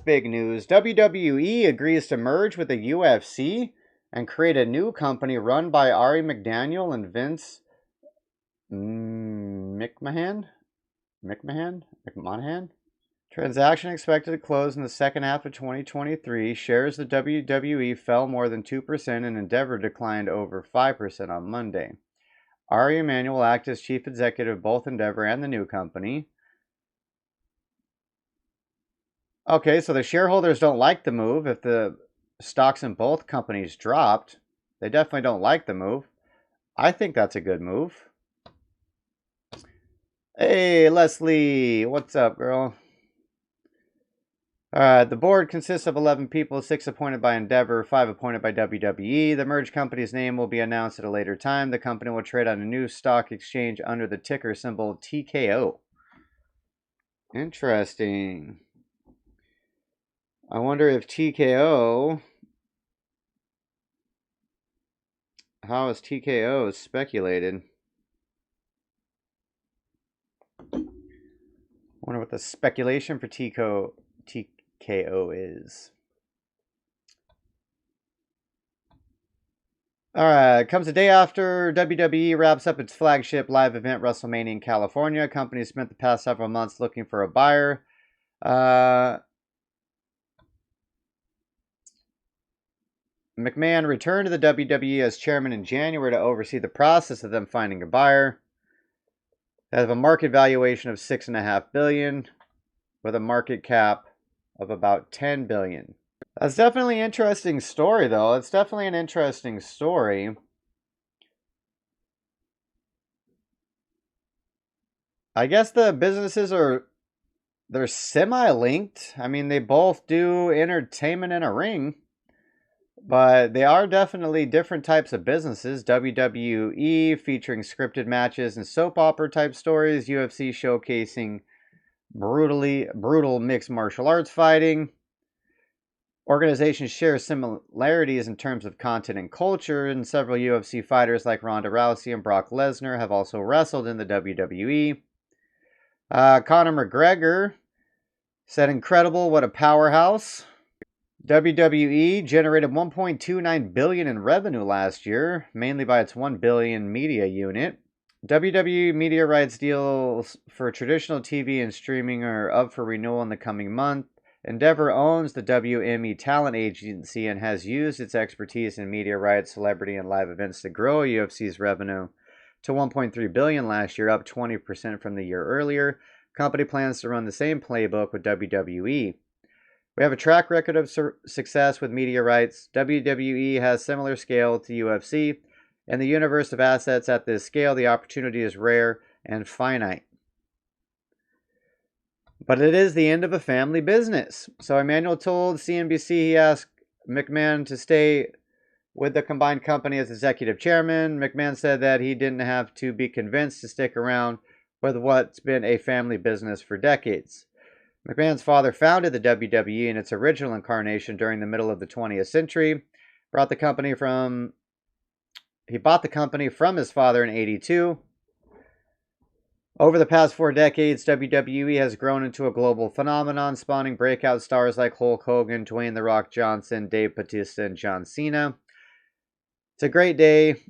big news. WWE agrees to merge with the UFC and create a new company run by Ari McDaniel and Vince McMahon. Transaction expected to close in the second half of 2023. Shares of the WWE fell more than 2% and Endeavor declined over 5% on Monday. Ari Emanuel will act as chief executive of both Endeavor and the new company. Okay, so the shareholders don't like the move. If the stocks in both companies dropped, they definitely don't like the move. I think that's a good move. Hey, Leslie, what's up, girl? The board consists of 11 people, 6 appointed by Endeavor, 5 appointed by WWE. The merged company's name will be announced at a later time. The company will trade on a new stock exchange under the ticker symbol TKO. Interesting. I wonder if TKO... How is TKO speculated? I wonder what the speculation for TKO is. Alright, comes a day after WWE wraps up its flagship live event, WrestleMania in California. Company spent the past several months looking for a buyer. McMahon returned to the WWE as chairman in January to oversee the process of them finding a buyer. They have a market valuation of $6.5 billion with a market cap of about $10 billion. That's definitely an interesting story, though. It's definitely an interesting story. I guess the businesses they're semi-linked. I mean, they both do entertainment in a ring. But they are definitely different types of businesses. WWE featuring scripted matches and soap opera type stories. UFC showcasing brutal mixed martial arts fighting. Organizations share similarities in terms of content and culture, and several UFC fighters like Ronda Rousey and Brock Lesnar have also wrestled in the WWE. Conor McGregor said, "Incredible, what a powerhouse." WWE generated $1.29 billion in revenue last year, mainly by its $1 billion media unit. WWE media rights deals for traditional TV and streaming are up for renewal in the coming month. Endeavor owns the WME Talent Agency and has used its expertise in media rights, celebrity, and live events to grow UFC's revenue to $1.3 billion last year, up 20% from the year earlier. Company plans to run the same playbook with WWE. We have a track record of success with media rights. WWE has similar scale to UFC. In the universe of assets at this scale, the opportunity is rare and finite. But it is the end of a family business. So Emanuel told CNBC he asked McMahon to stay with the combined company as executive chairman. McMahon said that he didn't have to be convinced to stick around with what's been a family business for decades. McMahon's father founded the WWE in its original incarnation during the middle of the 20th century. He bought the company from his father in '82. Over the past 4 decades, WWE has grown into a global phenomenon, spawning breakout stars like Hulk Hogan, Dwayne "The Rock" Johnson, Dave Bautista, and John Cena. It's a great day.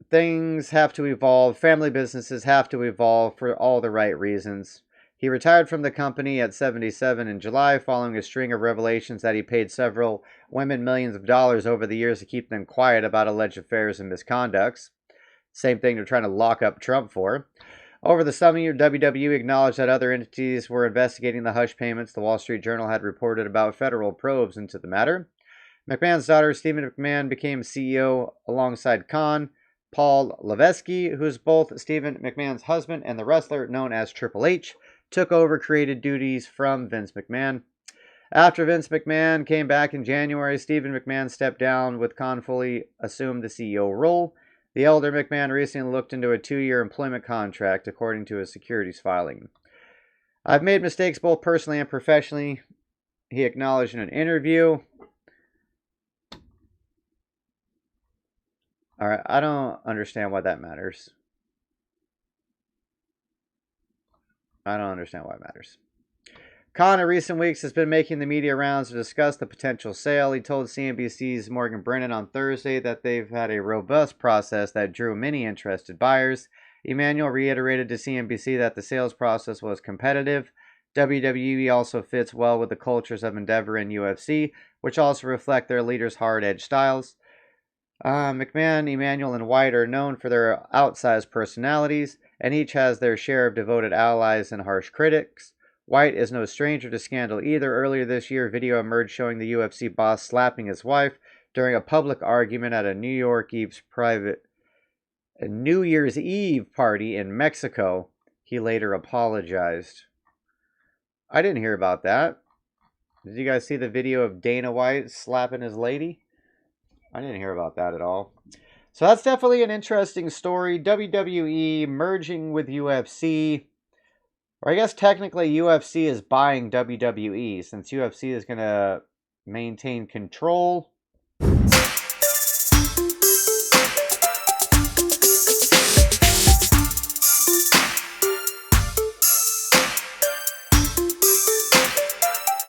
Things have to evolve. Family businesses have to evolve for all the right reasons. He retired from the company at 77 in July, following a string of revelations that he paid several women millions of dollars over the years to keep them quiet about alleged affairs and misconducts. Same thing they're trying to lock up Trump for. Over the summer year, WWE acknowledged that other entities were investigating the hush payments. The Wall Street Journal had reported about federal probes into the matter. McMahon's daughter, Stephanie McMahon, became CEO alongside Paul Levesque, who is both Stephen McMahon's husband and the wrestler known as Triple H, took over creative duties from Vince McMahon. After Vince McMahon came back in January, Stephen McMahon stepped down with Khan fully assumed the CEO role. The elder McMahon recently looked into a 2-year employment contract, according to his securities filing. "I've made mistakes both personally and professionally," he acknowledged in an interview. Alright, I don't understand why that matters. I don't understand why it matters. Khan in recent weeks has been making the media rounds to discuss the potential sale. He told CNBC's Morgan Brennan on Thursday that they've had a robust process that drew many interested buyers. Emanuel reiterated to CNBC that the sales process was competitive. WWE also fits well with the cultures of Endeavor and UFC, which also reflect their leaders' hard-edged styles. McMahon, Emanuel, and White are known for their outsized personalities, and each has their share of devoted allies and harsh critics. White is no stranger to scandal either. Earlier this year, video emerged showing the UFC boss slapping his wife during a public argument at a New Year's Eve party in Mexico. He later apologized. I didn't hear about that. Did you guys see the video of Dana White slapping his lady? I didn't hear about that at all. So that's definitely an interesting story. WWE merging with UFC. Or I guess technically UFC is buying WWE since UFC is going to maintain control.